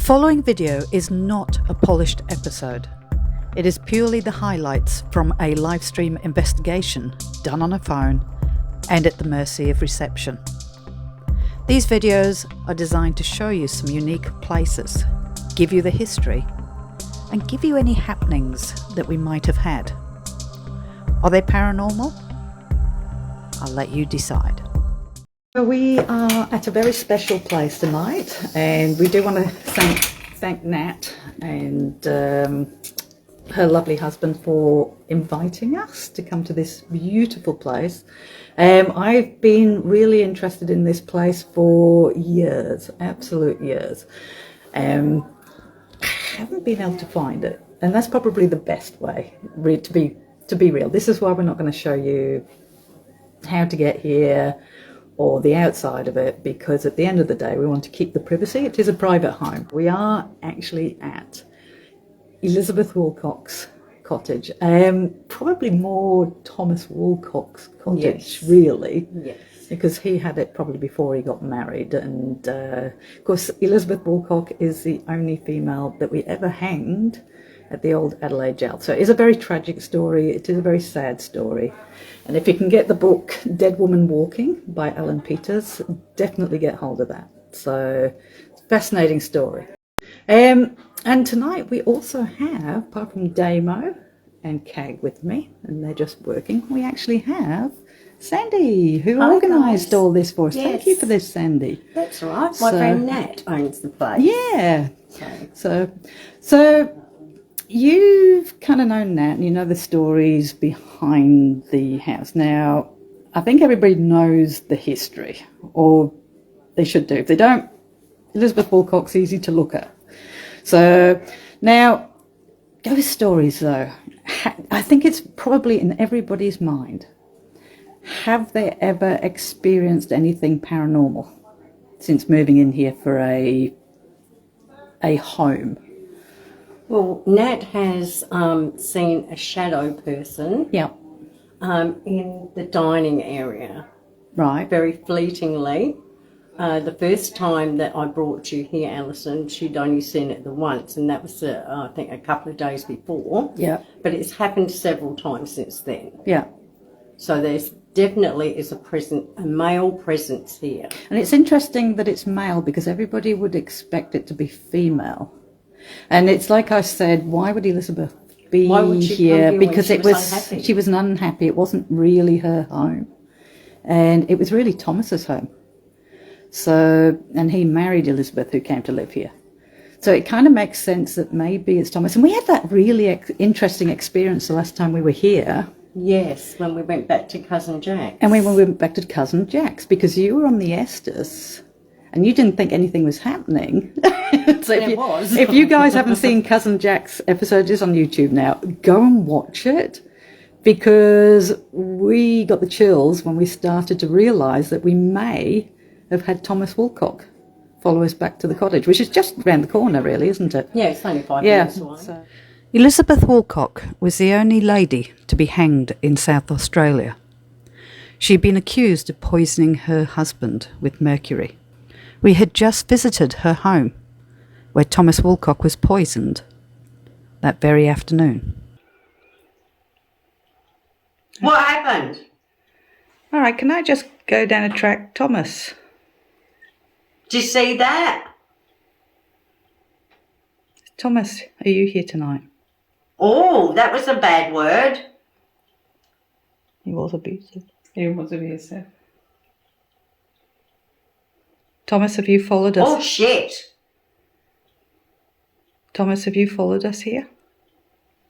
following video is not a polished episode. It is purely the highlights from a live stream investigation done on a phone and at the mercy of reception. These videos are designed to show you some unique places, give you the history, and give you any happenings that we might have had. Are they paranormal? I'll let you decide. So we are at a very special place tonight, and we do want to thank Nat and her lovely husband for inviting us to come to this beautiful place. I've been really interested in this place for years, absolute years. I haven't been able to find it, and that's probably the best way to be real. This is why we're not going to show you how to get here or the outside of it, because at the end of the day we want to keep the privacy. It is a private home. We are actually at Elizabeth Woolcock's cottage, probably more Thomas Woolcock's cottage, yes. Really, yes, because he had it probably before he got married, and of course Elizabeth Woolcock is the only female that we ever hanged at the old Adelaide jail. So it is a very tragic story, it is a very sad story, and if you can get the book Dead Woman Walking by Alan Peters, definitely get hold of that. So it's a fascinating story. And tonight we also have, apart from Damo and Cag with me, and they're just working, we actually have Sandy, who organised all this for us. Yes. Thank you for this, Sandy. That's right. My friend Nat owns the place. Yeah. So you've kind of known Nat, and you know the stories behind the house. Now, I think everybody knows the history, or they should do. If they don't, Elizabeth Woolcock's easy to look at. So now, those stories though, I think it's probably in everybody's mind. Have they ever experienced anything paranormal since moving in here for a home? Well, Nat has seen a shadow person. Yeah. In the dining area. Right. Very fleetingly. The first time that I brought you here, Alison, she'd only seen it the once, and that was, I think, a couple of days before. Yeah. But it's happened several times since then. Yeah. So there's definitely is a male presence here. And it's interesting that it's male, because everybody would expect it to be female. And it's like I said, why would Elizabeth be here? Because she was unhappy. It wasn't really her home, and it was really Thomas's home. So, and he married Elizabeth, who came to live here. So it kind of makes sense that maybe it's Thomas. And we had that really interesting experience the last time we were here. Yes, when we went back to Cousin Jack's. And when we went back to Cousin Jack's, because you were on the Estes and you didn't think anything was happening. So if you guys haven't seen Cousin Jack's episode, it's on YouTube now, go and watch it, because we got the chills when we started to realise that we may have had Thomas Woolcock follow us back to the cottage, which is just around the corner, really, isn't it? Yeah, it's only 5 minutes away. So. Elizabeth Woolcock was the only lady to be hanged in South Australia. She'd been accused of poisoning her husband with mercury. We had just visited her home, where Thomas Woolcock was poisoned that very afternoon. What happened? All right, can I just go down a track, Thomas? Do you see that? Thomas, are you here tonight? Oh, that was a bad word. He was abusive. He was abusive. Thomas, have you followed us? Oh, shit. Thomas, have you followed us here?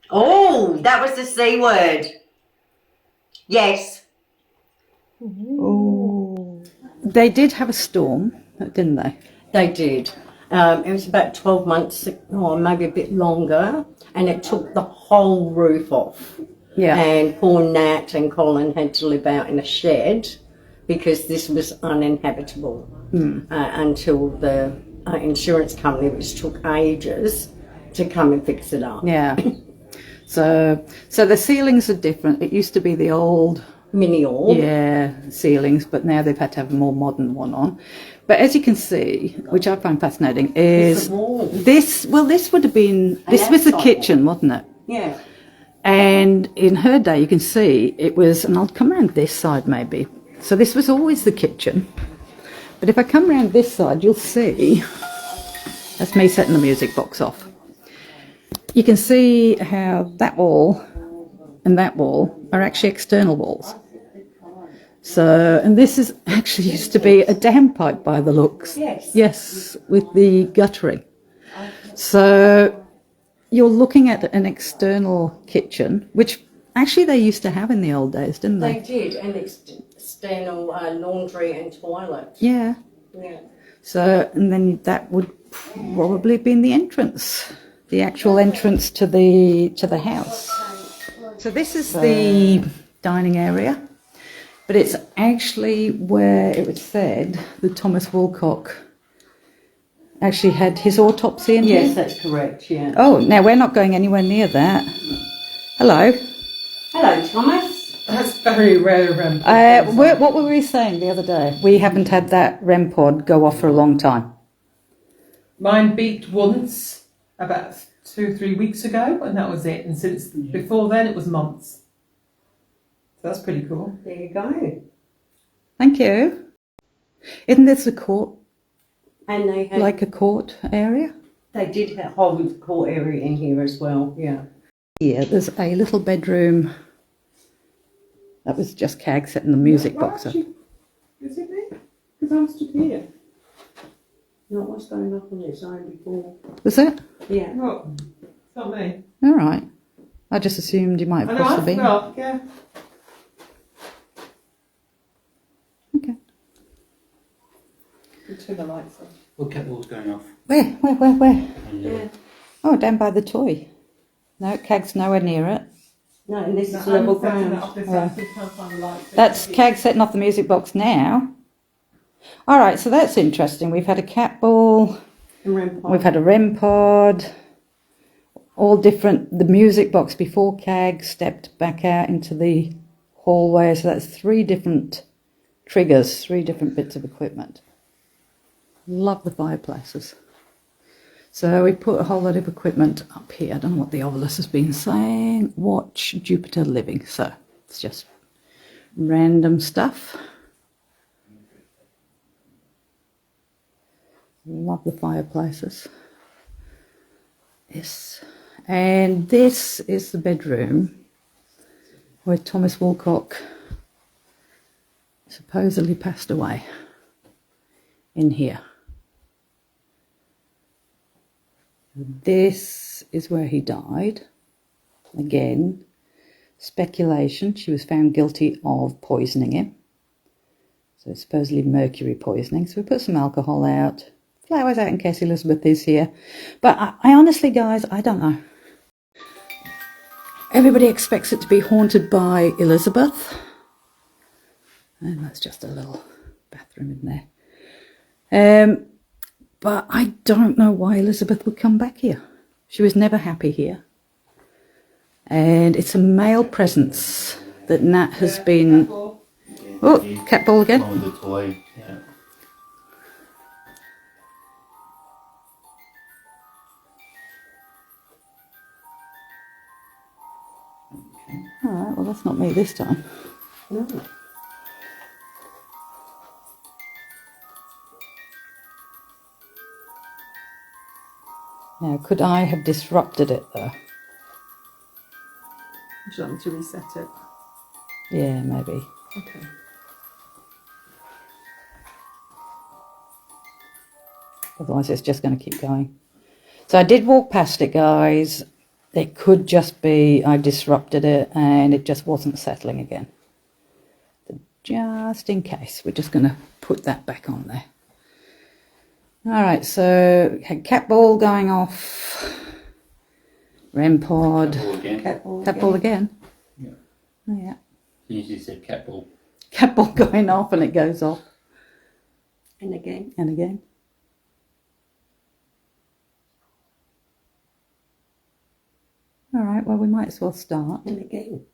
Oh, that was the C word. Yes. Oh. They did have a storm, didn't they? They did. It was about 12 months, or maybe a bit longer, and it took the whole roof off. Yeah. And poor Nat and Colin had to live out in a shed because this was uninhabitable until the insurance company, which took ages to come and fix it up. Yeah. So the ceilings are different. It used to be the old mini orb. Yeah, ceilings, but now they've had to have a more modern one on. But as you can see, which I find fascinating, is this would have been, this was the kitchen, wasn't it? Yeah. And in her day, you can see it was, and I'll come around this side maybe. So this was always the kitchen. But if I come around this side, you'll see, that's me setting the music box off. You can see how that wall and that wall are actually external walls. So, and this is actually used to be a dam pipe by the looks. Yes. Yes, with the guttering. So you're looking at an external kitchen, which actually they used to have in the old days, didn't they? They did, and external laundry and toilet. Yeah. Yeah. So, and then that would probably have been the entrance, the actual entrance to the house. So this is the dining area, but it's actually where it was said that Thomas Woolcock actually had his autopsy in here. Yes, that's correct, yeah. Oh, now we're not going anywhere near that. Hello. Hello, Thomas. That's very rare What were we saying the other day? We haven't had that REM pod go off for a long time. Mine beeped once about 2-3 weeks ago, and that was it. And since before then, it was months. So that's pretty cool. There you go. Thank you. Isn't this a court, And they had, like a court area? they did hold the court area in here as well, yeah. Yeah, there's a little bedroom. That was just Cag setting the music box up. Is it me? Because I'm stood here. Not what's going up on this side before. Was it? Yeah. Oh, it's not me. All right. I just assumed you might I have know, I possibly been. forgot, yeah. Okay. Turn the lights off. What cat wall's going off? Where? And, Yeah. Oh, down by the toy. No, Cag's nowhere near it. No, and this is No, level I'm setting ground. that off this side, so you can't find the lights. That's Cag setting off the music box now. All right, so that's interesting. We've had a cat ball. And REM pod. We've had a REM pod. All different. The music box before Cag stepped back out into the hallway. So that's 3 different triggers, 3 different bits of equipment. Love the fireplaces. So we put a whole lot of equipment up here. I don't know what the ovilus has been saying. Watch Jupiter living. So it's just random stuff. Love the fireplaces. Yes. And this is the bedroom where Thomas Woolcock supposedly passed away. In here. This is where he died. Again, speculation. She was found guilty of poisoning him. So it's supposedly mercury poisoning. So we put some alcohol out, flowers out in case Elizabeth is here. But I honestly, guys, I don't know. Everybody expects it to be haunted by Elizabeth. And that's just a little bathroom in there. But I don't know why Elizabeth would come back here. She was never happy here. And it's a male presence that Nat has been... Oh, cat ball again. Oh, the toy, yeah. All right, well, that's not me this time. No. Now, could I have disrupted it, though? Would you like me to reset it? Yeah, maybe. Okay. Otherwise, it's just going to keep going. So I did walk past it, guys. It could just be I disrupted it and it just wasn't settling again. So just in case, we're just going to put that back on there. All right, so had cat ball going off. REM pod. Cat ball again. Cat ball again. Yeah. Oh, yeah. You usually said cat ball. Cat ball going off and it goes off. And again. And again. All right, well, we might as well start. And again.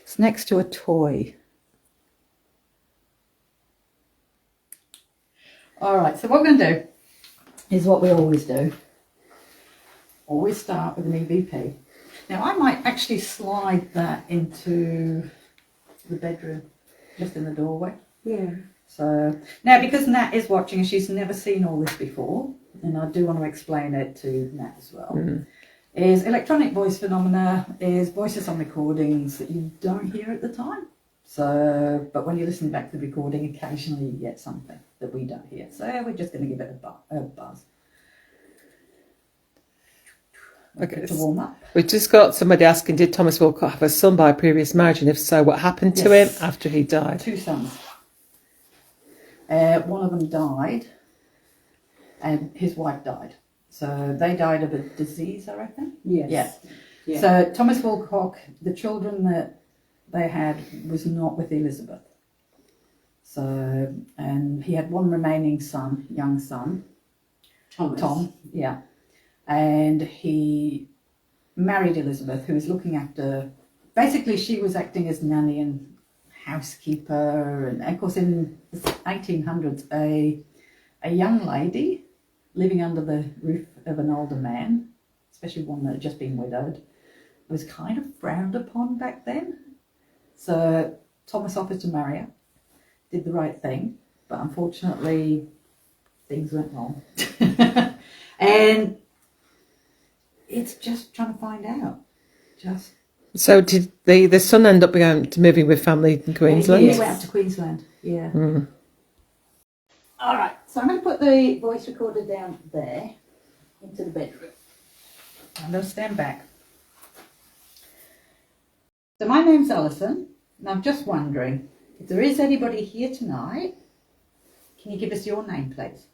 It's next to a toy. All right, so what we're going to do is what we always do. Always start with an EVP. Now, I might actually slide that into the bedroom, just in the doorway. Yeah. So, now because Nat is watching and she's never seen all this before, and I do want to explain it to Nat as well, is electronic voice phenomena is voices on recordings that you don't hear at the time. So, but when you listen back to the recording, occasionally you get something that we don't hear. So we're just going to give it a buzz. Okay, To warm up. we've just got somebody asking, did Thomas Woolcock have a son by a previous marriage? And if so, what happened to him after he died? 2 sons. One of them died, and his wife died. So they died of a disease, I reckon. Yes. Yeah. So Thomas Woolcock, the children that they had was not with Elizabeth. So, and he had one remaining son, young son, Thomas. Tom, yeah. And he married Elizabeth, who was looking after, basically she was acting as nanny and housekeeper. And of course in the 1800s, a young lady living under the roof of an older man, especially one that had just been widowed, was kind of frowned upon back then. So Thomas offered to marry her, did the right thing, but unfortunately things went wrong. And it's just trying to find out. So did the son end up moving with family in Queensland? He went up to Queensland, yeah. All right, so I'm going to put the voice recorder down there into the bedroom. I'm going to stand back. So my name's Alison, and I'm just wondering, if there is anybody here tonight, can you give us your name, please?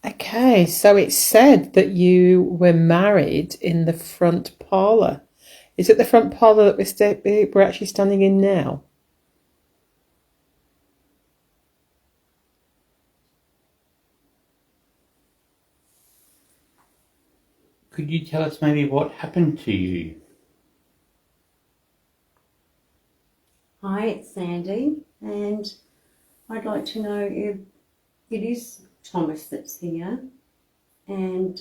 Okay, so it said that you were married in the front parlour. Is it the front parlour that we're actually standing in now? Could you tell us maybe what happened to you? Hi, it's Sandy, and I'd like to know if it is Thomas that's here, and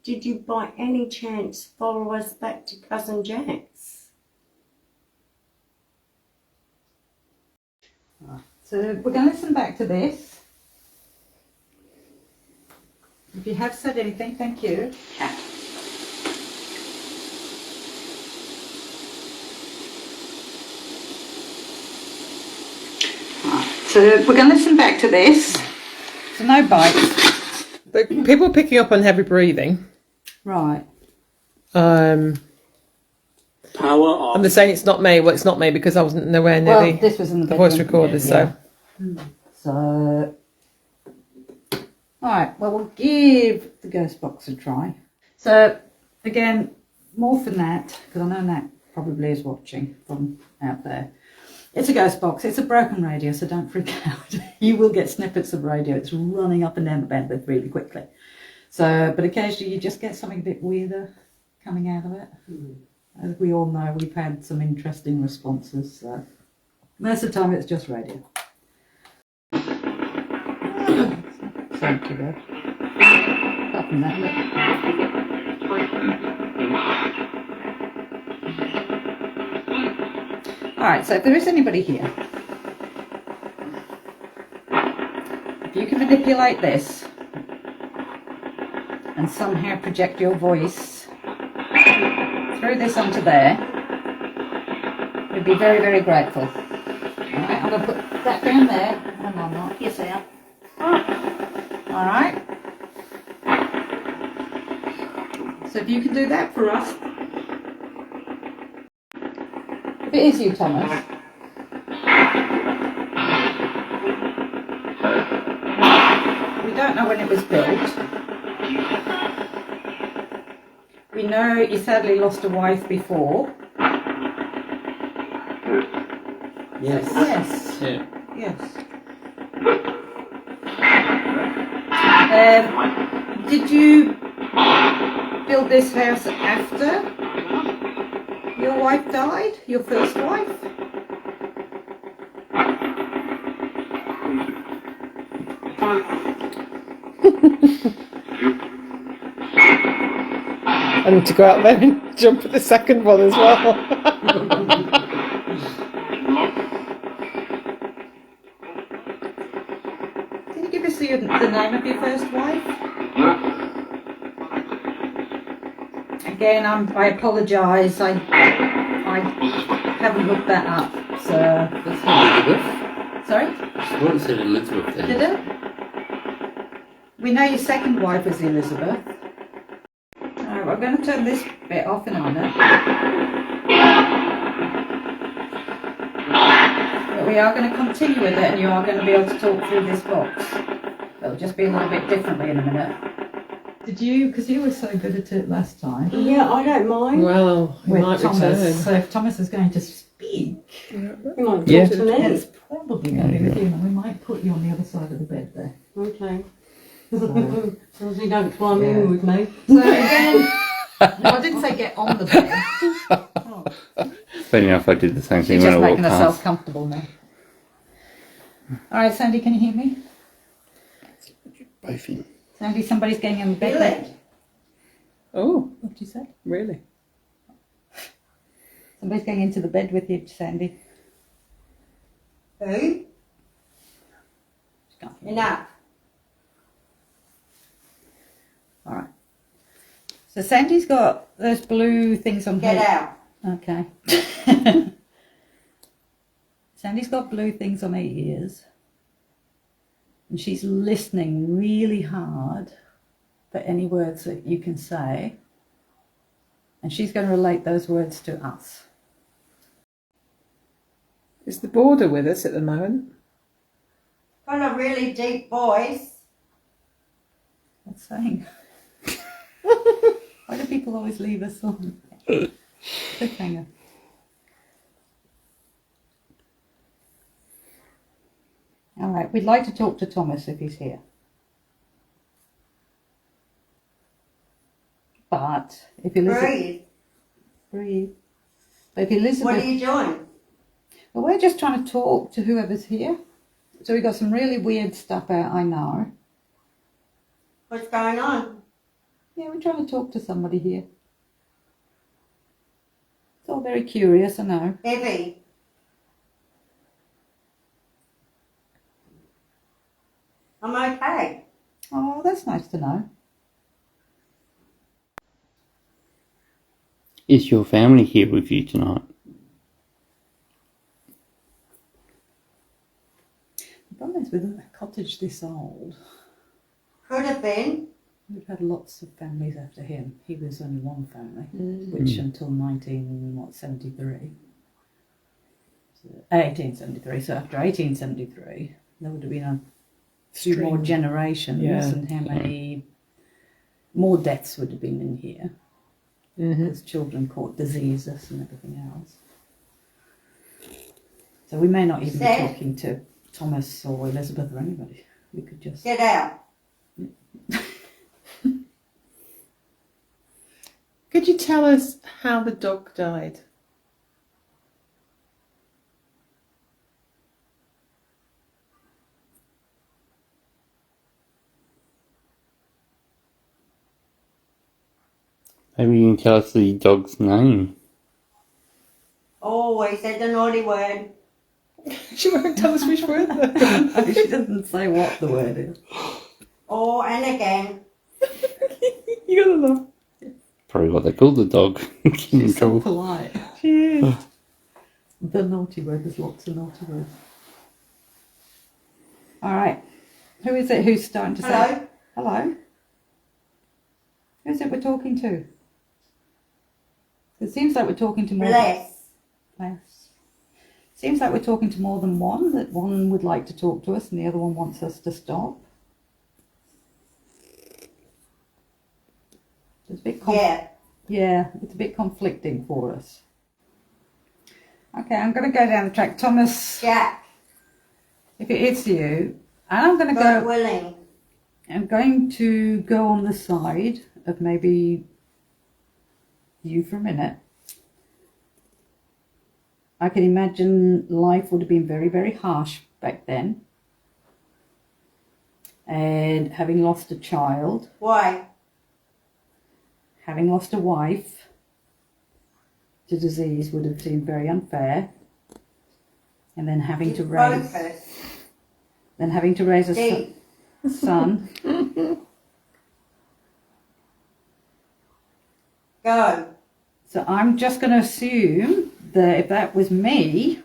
did you by any chance follow us back to Cousin Jack's? So we're going to listen back to this. If you have said anything, thank you. So we're going to listen back to this. So no bites. But people are picking up on heavy breathing. Right. Power off. And they're saying it's not me. Well, it's not me because I wasn't nowhere near Well, this was in the voice bedroom. recorder. So So, all right. Well, we'll give the ghost box a try. So, again, more for Nat, because I know Nat probably is watching from out there. It's a ghost box. It's a broken radio, so don't freak out. You will get snippets of radio. It's running up and down the bandwidth really quickly. So, but occasionally you just get something a bit weirder coming out of it. As we all know, we've had some interesting responses. So most of the time, it's just radio. Thank you, Dad. Apart from that, all right, so if there is anybody here, if you can manipulate this and somehow project your voice through this onto there, we'd be very, very grateful. All right, I'm going to put that down there. Hang on, knock this out. All right. So if you can do that for us. If it is you, Thomas. We don't know when it was built. We know he sadly lost a wife before. Yes. Yes. Yeah. Yes. Did you build this house after Your wife died? Your first wife? And to go out there and jump at the second one as well. Can you give us the name of your first wife? Again, I apologise. I haven't looked that up, so. That's not Elizabeth. Sorry? I thought it said Elizabeth then. Did it? We know your second wife was Elizabeth. Alright, we're going to turn this bit off in a minute. But we are going to continue with it, and you are going to be able to talk through this box. It'll just be a little bit differently in a minute. Did you, because you were so good at it last time. Yeah, I don't mind. Well, he With might Thomas. return. So if Thomas is going to speak, He might Yeah. talk to me. it's probably going to be with you, and we might put you on the other side of the bed there. Okay. So, As long as you don't climb Yeah. in with me. so again, no, I didn't say get on the bed. Oh, Funny enough, I did the same thing she's when just I walked making herself past. comfortable now. All right, Sandy, can you hear me? Both in. Sandy, somebody's getting in the bed. Really? Oh, What did you say? really? Somebody's going into the bed with you, Sandy. Who? She can't hear. Enough. All right. So Sandy's got those blue things on Get her. out. Okay. Sandy's got blue things on her ears. And she's listening really hard for any words that you can say. And she's going to relate those words to us. Is the boarder with us at the moment? Got a really deep voice. What's saying? Why do people always leave us on cliffhanger? All right, we'd like to talk to Thomas if he's here. But if Elizabeth... Breathe. But if Elizabeth... What are you doing? Well, we're just trying to talk to whoever's here. So we got some really weird stuff out, I know. What's going on? Yeah, we're trying to talk to somebody here. It's all very curious, I know. Evie. I'm okay. Oh, that's nice to know. Is your family here with you tonight? The problem is with a cottage this old, Could have been. we've had lots of families after him. He was only one family, which until 1873. So 1873. So after 1873, there would have been a few more Stream. generations, Yeah. and how many more deaths would have been in here Mm-hmm. because children caught diseases and everything else. So we may not even be Seth? talking to Thomas or Elizabeth or anybody. We could just... Get out. Could you tell us how the dog died? Maybe you can tell us the dog's name. Oh, he said the naughty word. She won't tell us which word though. She doesn't say what the word is. Oh, and again. You gotta laugh. Probably what they call the dog. Get in She's so trouble. polite. She is. The naughty word, there's lots of naughty words. All right. Who is it who's starting to say... Hello? Hello? Who is it we're talking to? It seems like we're talking to more... Bless. Bless. Seems like we're talking to more than one, that one would like to talk to us and the other one wants us to stop. It's a bit Yeah. it's a bit conflicting for us. Okay, I'm going to go down the track. Thomas, Jack. if it is you, and I'm going to God go... willing. I'm going to go on the side of maybe you for a minute I can imagine life would have been very, very harsh back then. And having lost a child, Why? having lost a wife to disease would have seemed very unfair. And then having to raise, a Deep. son. Go. So I'm just going to assume that if that was me,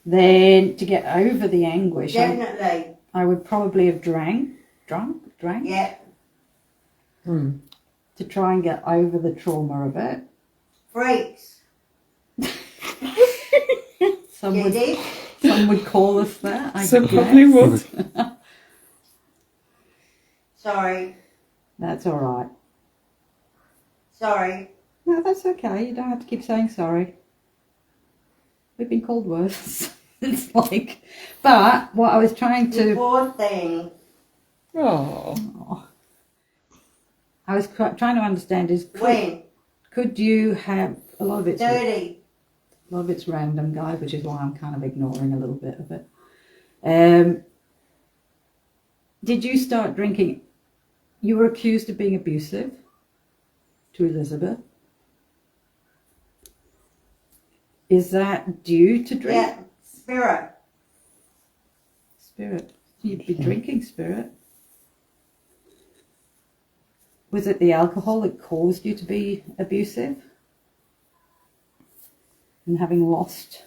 then to get over the anguish, Definitely. I would probably have drank, Yeah. to try and get over the trauma of it. Freaks. Some You would, did? some would call us that, I Some guess. probably would. Sorry. That's all right. Sorry. No, that's okay. You don't have to keep saying sorry. We've been called worse. It's like, but what I was trying You to, poor thing. Oh. I was trying to understand is, When? could you have a lot of it's Dirty. random, guys, which is why I'm kind of ignoring a little bit of it. Did you start drinking? You were accused of being abusive to Elizabeth. Is that due to drink? Yeah. Spirit. Spirit. You'd be drinking spirit. Was it the alcohol that caused you to be abusive? And having lost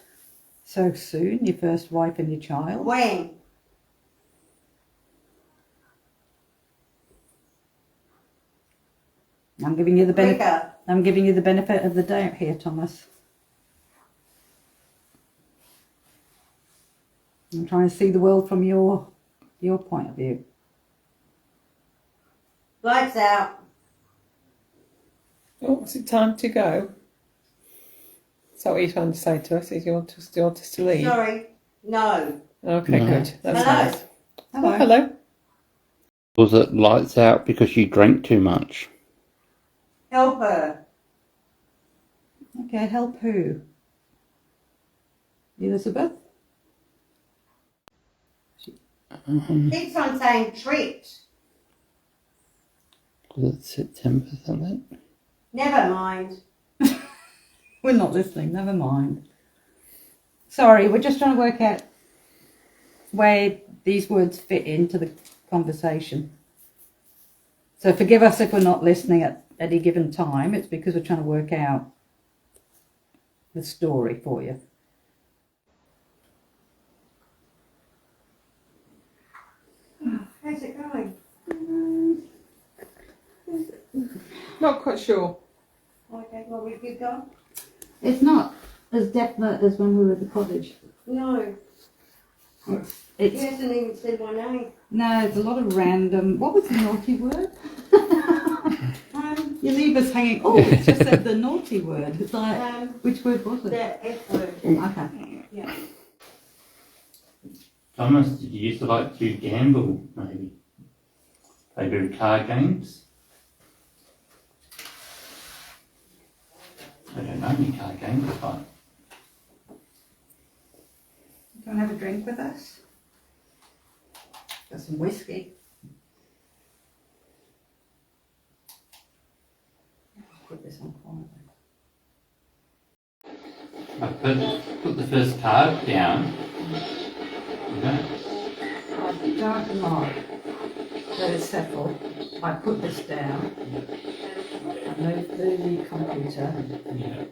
so soon your first wife and your child? When? I'm giving you the benefit. Quicker. I'm giving you the benefit of the doubt here, Thomas. I'm trying to see the world from your point of view. Lights out. Oh, is it time to go? Is that what you're trying to say to us? Is you want us to leave? Sorry. No. Okay, No. good. That's Hello. nice. Hello. Oh, hello. Was it lights out because you drank too much? Help her. Okay, help who? Elizabeth? Keeps on saying tricked. Was it September something? Never mind. We're not listening, never mind. Sorry, we're just trying to work out where these words fit into the conversation. So forgive us if we're not listening at any given time. It's because we're trying to work out the story for you. How's it going? Not quite sure. Okay, well, we keep going? It's not as definite as when we were at the cottage. No. He It's hasn't even said my name. no, it's a lot of random. What was the naughty word? You leave us hanging. Oh, it just said the naughty word. It's like, which word was it? The F word. Okay. Yeah. Thomas, did you used to like to gamble, maybe? Play a bit of card games? I don't know any card games, but Do you want to have a drink with us? Got some whiskey. Put this on quietly. I put the first card down. Okay. I don't know. Let it settle. I put this down. I moved the computer. Yeah.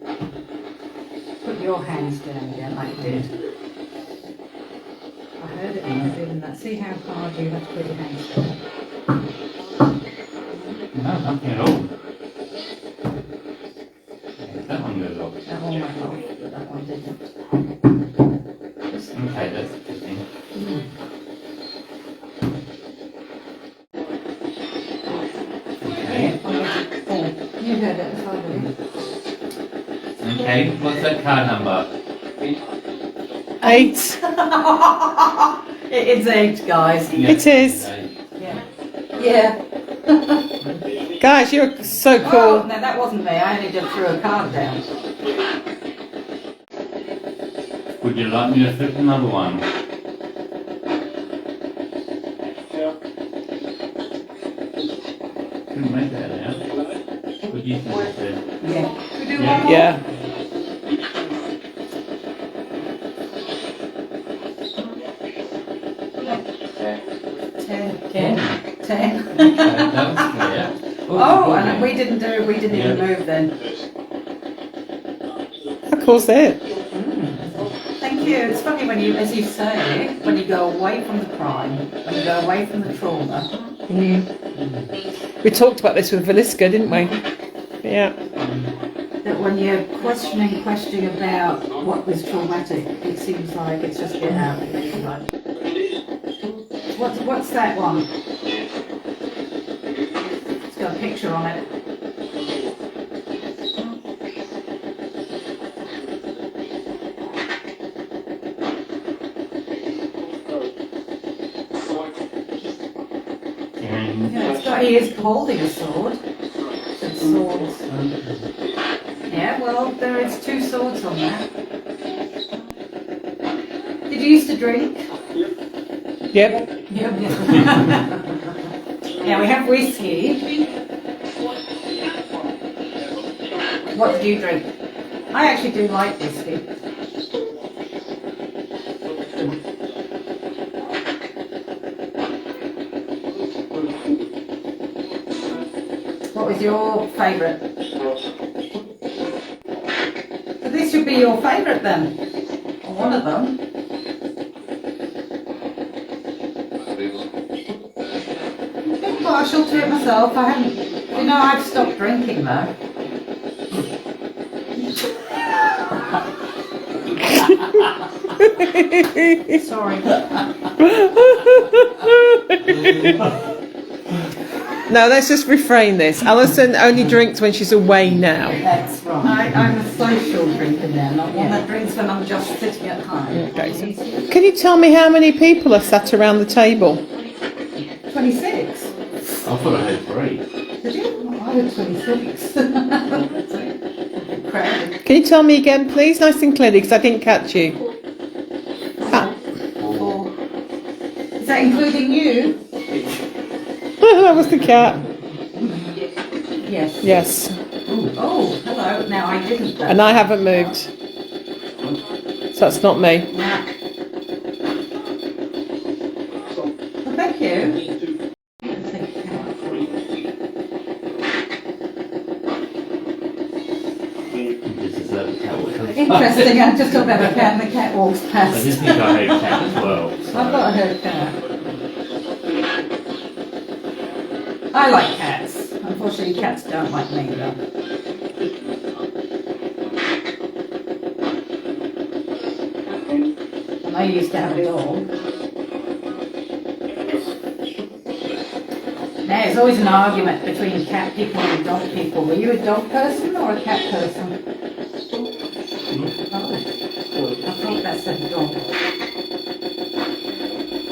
Put your hands down again like you did. I heard it when I did that. See how hard you have to put your hands down. No, nothing at all. Yeah, that one goes off. That one went off, but that one didn't. Okay, that's interesting. Okay. You heard it as well, didn't you? Okay, what's that card number? 8. It's 8, guys. Yeah. It is. Yeah. Guys, you're so Oh, cool. no, that wasn't me. I only just threw a card down. Would you like me to flip another one? Couldn't make that out. What do you think? Yeah. We do Yeah. one more? Yeah. Ten. Okay, that was clear. Oh, and we didn't even move then. Of course it. Thank you. It's funny when you, as you say, when you go away from the crime, when you go away from the trauma. We talked about this with Valiska, didn't we? Yeah. That when you're questioning about what was traumatic, it seems like it's just get out of it. Like, what's that one? It's got a picture on it. Yeah, it's got, he is holding a sword. It's swords. Yeah, well, there is 2 swords on that. Did you used to drink? Yep. Yeah. Yeah, we have whiskey. What did you drink? I actually do like whiskey. What was your favourite? So this should be your favourite then, or one of them. I'm partial to it myself. I haven't, you know, I've stopped drinking though. Sorry. No, let's just refrain this. Alison only drinks when she's away now. That's right. I'm a social drinker now, not one that drinks when I'm just sitting at home. Okay, so can you tell me how many people are sat around the table? 26. I thought I had 3. Did you? Oh, I had 26. Crowded. Can you tell me again, please, nice and clearly, because I didn't catch you. Ah. 4. Is that including you? That was the cat. Yes. Yes. Oh, hello. Now I didn't. Though. And I haven't moved. So that's not me. Yeah. Well, thank you. This is a cat. Interesting. I'm just talking about a cat and the cat walks I past. did think I heard cat as well. So. I've got a herd cat. I like cats. Unfortunately, cats don't like me though. And I used to have a dog. Now, there's always an argument between cat people and dog people. Were you a dog person or a cat person? Oh, I thought that said dog.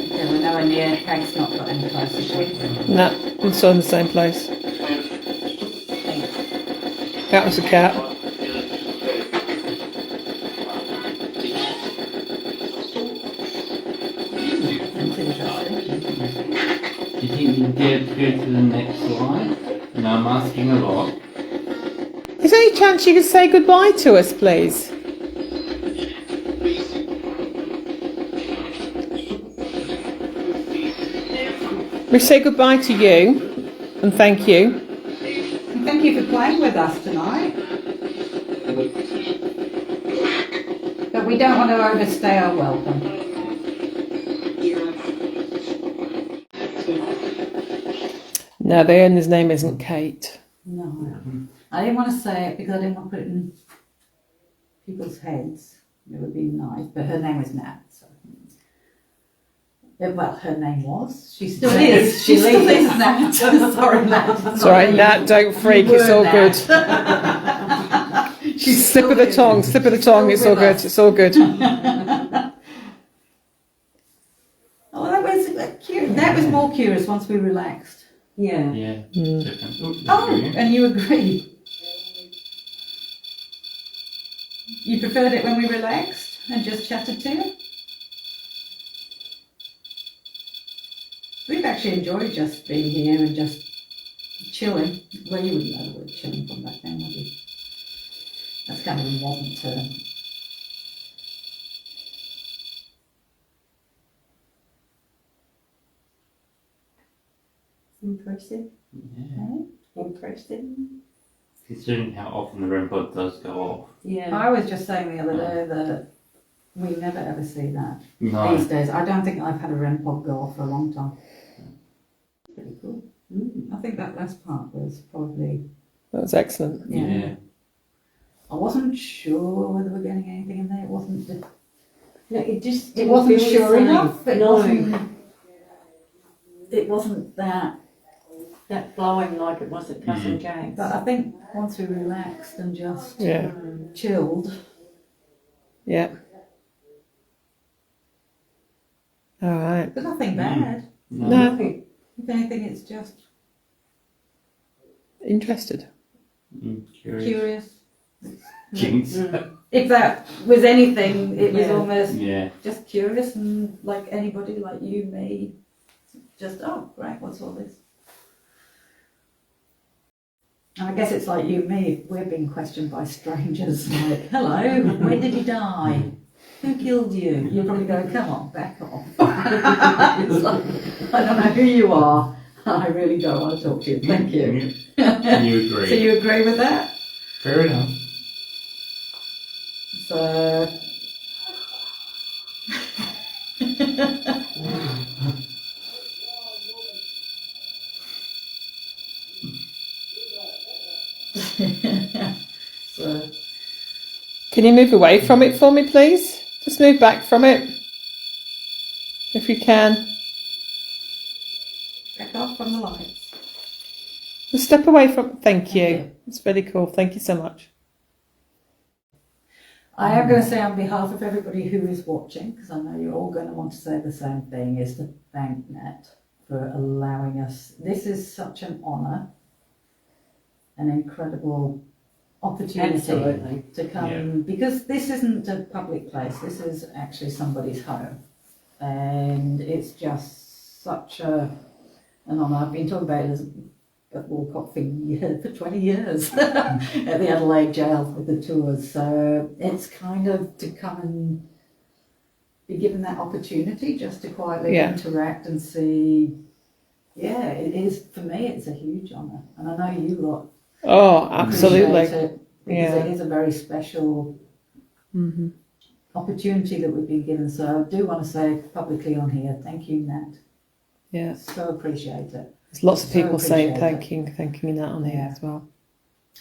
Okay, we're nowhere near. Hank's not got any closer. No, I'm still in the same place. That was a cat. That's interesting. Do you think you can get to go to the next slide? No, I'm asking a lot. Is there any chance you could say goodbye to us, please? We say goodbye to you and thank you. And thank you for playing with us tonight. But we don't want to overstay our welcome. No, the owner's name isn't Kate. No, I didn't want to say it because I didn't want to put it in people's heads. It would be nice, but her name was Nat. So. Well, her name was. She still is. She still is Nat. Sorry, Nat. It's all right, Nat, don't freak, it's all good. Slip of the tongue, it's all good, it's all good. Oh, that was cute. That was more curious once we relaxed. Yeah. Yeah. Oh, and you agree. You preferred it when we relaxed? and just chatted to you. We've actually enjoyed just being here and just chilling. Well, you wouldn't know the word chilling from back then, would you? That's kind of a modern term. Impressive. Yeah. Impressive. Considering how often the REM pod does go off. Yeah. I was just saying the other day that we never ever see that No. these days. I don't think I've had a REM pod go off for a long time. Pretty cool. I think that last part was probably, That was excellent. Yeah. I wasn't sure whether we're getting anything in there. It wasn't. No, it just It didn't wasn't feel sure the same. enough. It No. wasn't. It wasn't that. That flowing like it was at Cousin Jack's. But I think once we relaxed and just Yeah. chilled, Yeah. All right. there's nothing bad. No. If anything, it's just Interested. Curious. curious. Jinx. If that was anything, it was Yeah. almost Yeah. just curious and like anybody, like you, me, just, oh, great, what's all this? And I guess it's like you, me, we're being questioned by strangers, like, hello, when did you die? Who killed you? You probably go, come on, back off. It's like, I don't know who you are. I really don't want to talk to you. Thank you. You agree. So you agree with that? Fair enough. So. So. Can you move away from it for me, please? Just move back from it. If you can. Back off from the lights. Just step away from. Thank you. you. It's really cool. Thank you so much. I am going to say on behalf of everybody who is watching, because I know you're all going to want to say the same thing, is to thank Nat for allowing us. This is such an honour, an incredible opportunity Absolutely. to come, because this isn't a public place, this is actually somebody's home. And it's just such an honour. I've been talking about Elizabeth Woolcock for 20 years at the Adelaide jail with the tours. So it's kind of to come and be given that opportunity just to quietly interact and see. Yeah, it is, for me, it's a huge honour. And I know you lot Oh, absolutely. appreciate it, because it is a very special opportunity that we've been given. So I do want to say publicly on here, thank you, Nat. Yeah. So appreciate it. There's lots of So people saying appreciate thanking that on here Yeah. as well.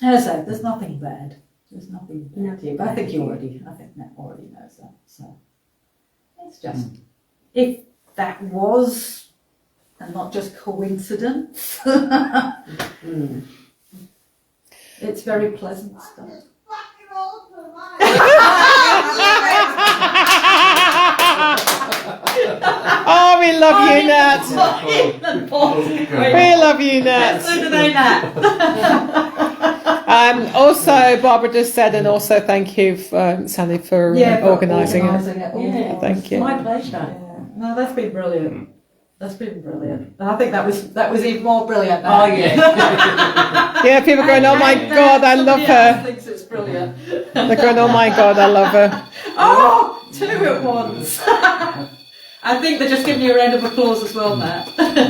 As I say, there's nothing bad. There's nothing bad. Nothing But I bad think I think Nat already knows that. So it's just, if that was, and not just coincidence, it's very pleasant stuff. Oh, we love you, Nat. We love you, Nat. So do they, Nat. Also, Barbara just said, and also thank you, Sally, for organising it. Yeah. Thank you. My pleasure. Yeah. No, that's been brilliant. That's been brilliant. And I think that was even more brilliant. Oh, yeah. Yeah, people are going, oh my God, I love her. Thinks it's brilliant. They're going, oh my God, I love her. Oh, two at once. I think they're just giving you a round of applause as well, Matt. That's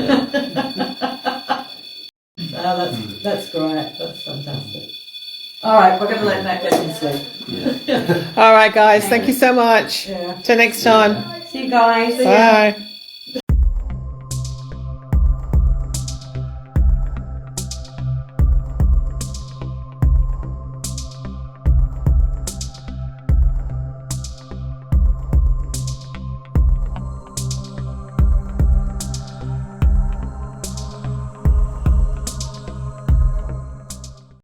great. That's fantastic. All right, we're going to let Matt get some sleep. All right, guys, thank you so much. Yeah. Till next time. See you guys. Bye.